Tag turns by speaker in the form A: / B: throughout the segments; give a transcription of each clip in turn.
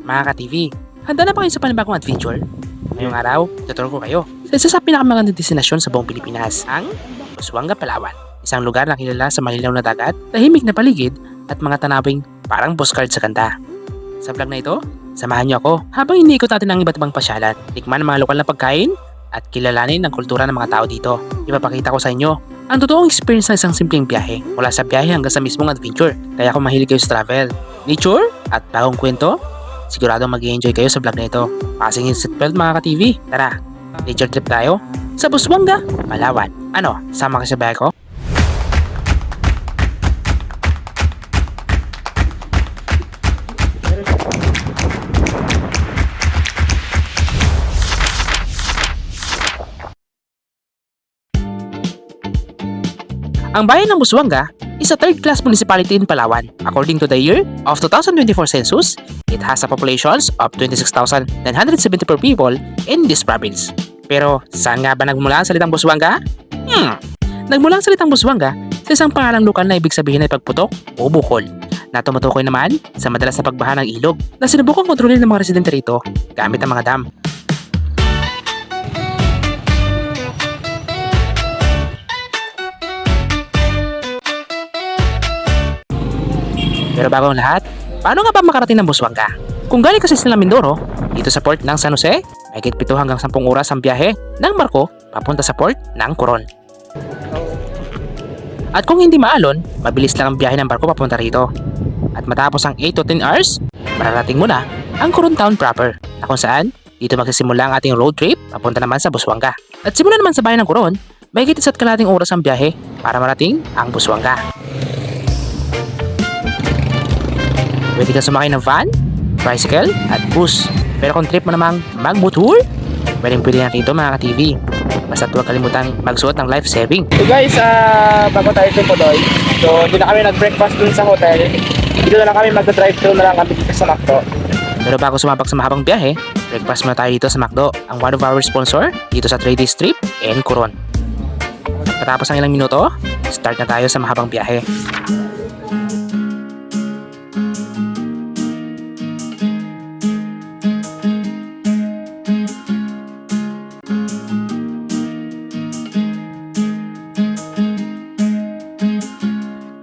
A: Mga ka-TV, handa na ba kayo sa panibagong adventure? Ngayong araw, tuturo ko kayo sa isa sa pinakamagandang destinasyon sa buong Pilipinas, ang Busuanga, Palawan. Isang lugar na kilala sa malinaw na dagat, tahimik na paligid, at mga tanawing parang postcard sa kanta. Sa vlog na ito, samahan niyo ako habang iniikot natin ang iba't ibang pasyalan, tikman ang mga lokal na pagkain, at kilalanin ang kultura ng mga tao dito. Ipapakita ko sa inyo ang totoong experience ng isang simpleng biyahe, mula sa biyahe hanggang sa mismong adventure. Kaya kung mahilig kayo sa travel, nature, at bagong kwento, sigurado mag-i-enjoy kayo sa vlog na ito. Pasingin seatbelt mga ka-TV. Tara, nature trip tayo sa Busuanga, Palawan. Ano, sama ka sa biyahe ko? Ang bayan ng Busuanga is a third-class municipality in Palawan. According to the year of 2024 census, it has a population of 26,974 people in this province. Pero saan nga ba nagmula ang salitang Busuanga? Nagmula ang salitang Busuanga sa isang pangalang lokal na ibig sabihin ay pagputok o bukol, na tumutukoy naman sa madalas na pagbaha ng ilog na sinubukang kontrolin ng mga residente rito gamit ang mga dam. Pero bago ang lahat, paano nga ba makarating ng Busuanga? Kung galing kasi sila Mindoro, dito sa port ng San Jose, may higit 7 hanggang 10 oras ang biyahe ng barko papunta sa port ng Coron. At kung hindi maalon, mabilis lang ang biyahe ng barko papunta rito. At matapos ang 8 to 10 hours, mararating mo na ang Coron Town proper, na kung saan dito magsisimula ang ating road trip papunta naman sa Busuanga. At simula naman sa bayan ng Coron, may higit 1 kalahating oras ang biyahe para marating ang Busuanga. Pwede ka sumakay ng van, tricycle, at bus. Pero kung trip mo namang mag-motor, pwede na rito mga ka-TV. Basta huwag kalimutang magsuot ng life saving.
B: So guys, bago tayo tumuloy, so hindi na kami nag-breakfast dun sa hotel. Dito na lang kami mag-drive-thru na lang kami dito sa McDo.
A: Pero bago sumabak sa mahabang biyahe, breakfast muna tayo dito sa McDo, ang one of our sponsor dito sa 3 days trip in Coron. At patapos ng ilang minuto, start na tayo sa mahabang biyahe.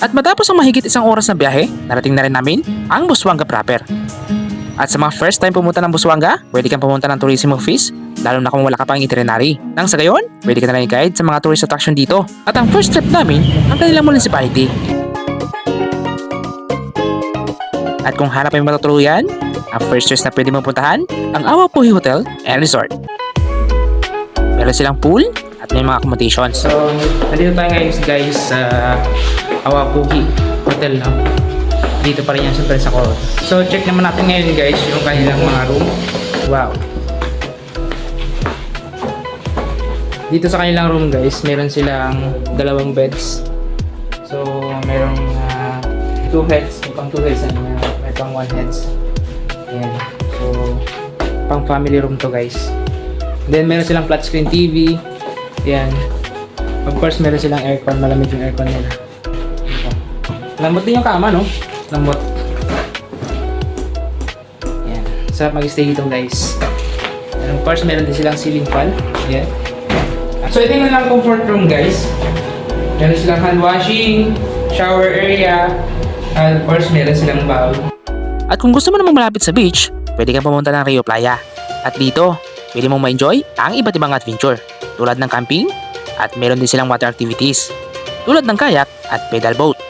A: At matapos ang mahigit 1 oras na biyahe, narating na rin namin ang Busuanga proper. At sa mga first time pumunta ng Busuanga, pwede kang pumunta ng tourism office, lalo na kung wala ka pang itinerary. Nang sa gayon, pwede ka na lang i-guide sa mga tourist attraction dito. At ang first trip namin, ang kanilang municipality. At kung hanap ay matutuluyan, ang first choice na pwede mong puntahan, ang Awa Puhi Hotel and Resort. Meron silang pool at may mga accommodations.
B: So, nandito tayo ngayon guys sa Awa Puhi Hotel, no? Dito pa rin yan sa Coron. So, check naman natin ngayon guys yung kanilang mga room. Wow! Dito sa kanilang room guys, meron silang 2 beds. So, merong 2 heads, pang 2 heads and may pang 1 heads. Ayan. So, pang family room to guys. Then, meron silang flat screen TV. Ayan. Of course, meron silang aircon. Malamig yung aircon nila. Lambot din yung kama, no? Lambot. Ayan. Sarap mag-stay dito guys. And of course, meron din silang ceiling fan. Ayan. So, ito yung lang comfort room guys. Meron silang hand washing, shower area, and of course, meron silang bowl.
A: At kung gusto mo namang malapit sa beach, pwede kang pumunta ng Rio Playa. At dito, pwede mong ma-enjoy ang iba't ibang adventure, tulad ng camping, at meron din silang water activities, tulad ng kayak at pedal boat.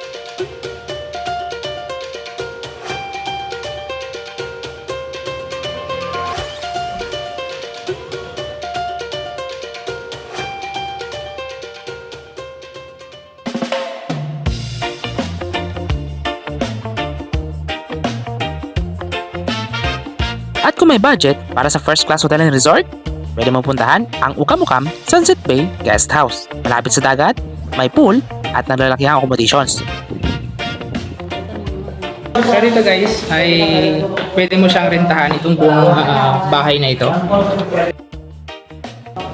A: At kung may budget para sa first class hotel and resort, pwede mong puntahan ang Ukamukam Sunset Bay Guest House. Malapit sa dagat, may pool at nalalakihang accommodations.
B: So dito guys, ay pwede mo siyang rentahan itong buong bahay na ito.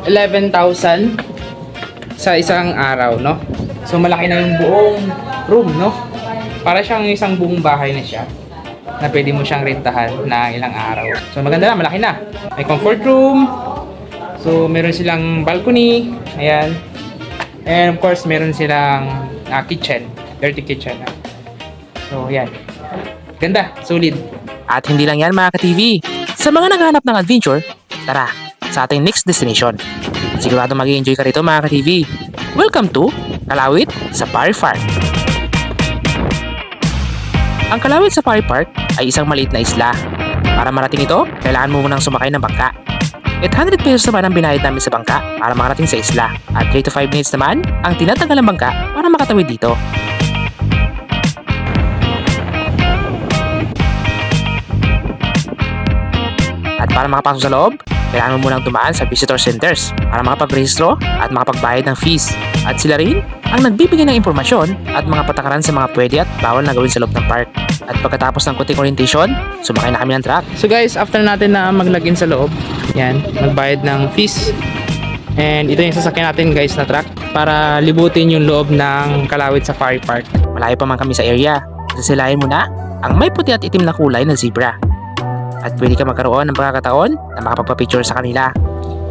B: 11,000 sa isang araw, no? So malaki na yung buong room, no? Para siyang isang buong bahay na siya. na pwede mo siyang rentahan na ilang araw. So maganda na, malaki na. May comfort room. So meron silang balcony. Ayan. And of course, meron silang kitchen. Dirty kitchen. So yan. Ganda, solid.
A: At hindi lang yan mga ka-TV. Sa mga naghahanap ng adventure, tara sa ating next destination. Sigurado mag-i-enjoy ka rito mga ka-TV. Welcome to Kalawit Safari Park. Ang Kalawit Safari Park ay isang maliit na isla. Para marating ito, kailangan mo munang sumakay ng bangka. 800 pesos naman ang binayad namin sa bangka para makarating sa isla. At 3 to 5 minutes naman ang tinatagal ng bangka para makatawid dito. At para makapasok sa loob, kailangan mo munang dumaan sa visitor centers para makapag-rehistro at makapagbayad ng fees. At sila rin ang nagbibigay ng impormasyon at mga patakaran sa mga pwede at bawal na gawin sa loob ng park. At pagkatapos ng kunting orientation, sumakay na kami ng truck.
B: So guys, after natin na maglagin sa loob, yan, magbayad ng fees. And ito yung sasakyan natin guys na truck para libutin yung loob ng Kalawit Safari Park.
A: Malayo pa man kami sa area, sasilayan mo na ang may puti at itim na kulay na zebra. At pwede ka magkaroon ng pagkakataon na makapagpa-picture sa kanila.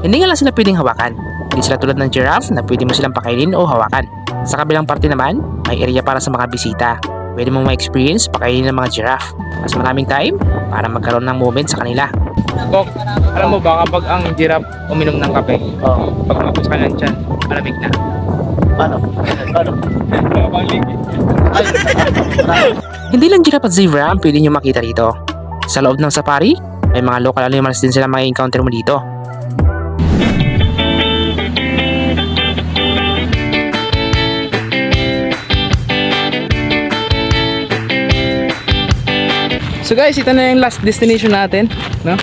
A: Hindi nga lang sila pwedeng hawakan. Hindi sila tulad ng giraffe na pwede mo silang pakainin o hawakan. Sa kabilang parte naman, may area para sa mga bisita. Pwede mong ma-experience pakainin ng mga giraffe. Mas maraming time para magkaroon ng moment sa kanila.
B: Kok, alam mo ba kapag ang giraffe uminom ng kape, pag mapos ka lang dyan, malamig na.
C: Paano?
A: Hindi lang giraffe at zebra ang pwede nyo makita rito. Sa loob ng safari, may mga local animals din sila mga encounter mo dito.
B: So guys, ito na yung last destination natin, no?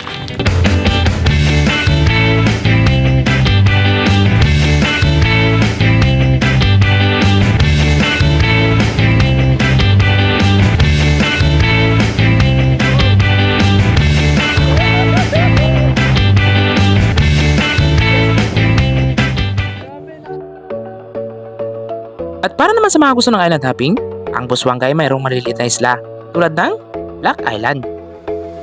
A: At para naman sa mga gusto ng island hopping, ang Busuanga ay mayroong maliliit na isla tulad ng Black Island.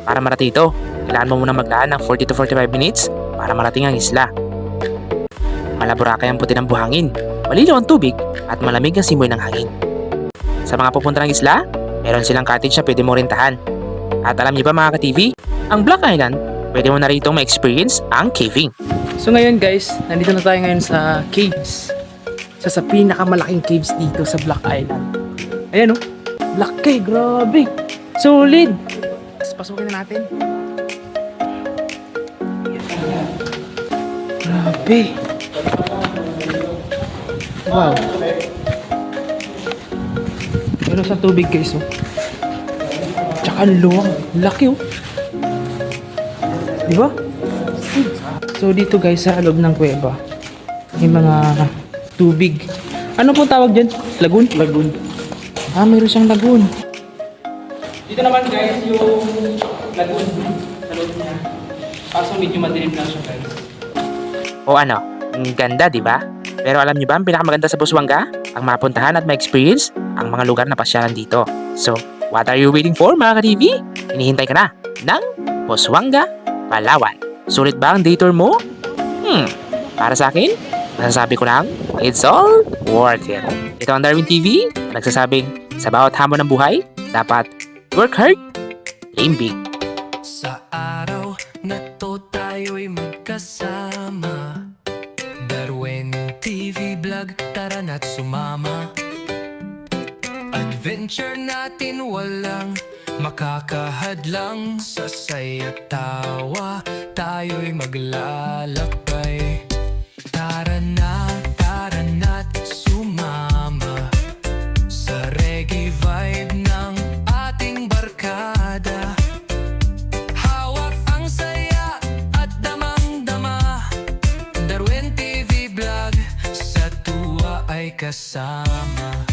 A: Para marating ito, kailangan mo muna maglaan ng 40 to 45 minutes para marating ang isla. Malaburakay ang puti ng buhangin, malinaw ang tubig at malamig ang simoy ng hangin. Sa mga pupunta ng isla, meron silang cottage na pwede mo rentahan. At alam niyo ba mga ka-TV, ang Black Island, pwede mo na rito ma-experience ang caving.
B: So ngayon guys, nandito na tayo ngayon sa caves. Sa pinakamalaking caves dito sa Black Island. Ayan oh, laki, grabe. Solid. Tapos pasukin na natin. Grabe. Wow. Meron sa tubig guys oh. Tsaka luwang. Laki oh. Diba? So dito guys sa loob ng kuweba, may mga tubig. Ano po tawag dyan? Lagoon? Lagoon. Ah, mayroon siyang lagoon. Dito naman guys yung lagoon sa loob niya. Kaso medyo madilim lang siya guys.
A: O ano, ang ganda di ba? Pero alam niyo ba ang pinakamaganda sa Busuanga? Ang mapuntahan at ma-experience ang mga lugar na pasyalan dito. So, what are you waiting for mga ka-TV? Hinihintay ka na ng Busuanga, Palawan. Sulit ba ang day tour mo? Para sa akin, masasabi ko lang, it's all worth it. Ito ang Darwin TV, na nagsasabing sa bawat hamon ng buhay, dapat work hard, aim big.
D: Sa araw na to tayo'y magkasama, Darwin TV Vlog, tara na't sumama. Adventure natin walang makakahadlang, sa saya tawa tayo'y maglalakbay. Tara na't sumama sa reggae vibe ng ating barkada. Hawak ang saya at damang-dama, Darwin TV Vlog, sa tuwa ay kasama.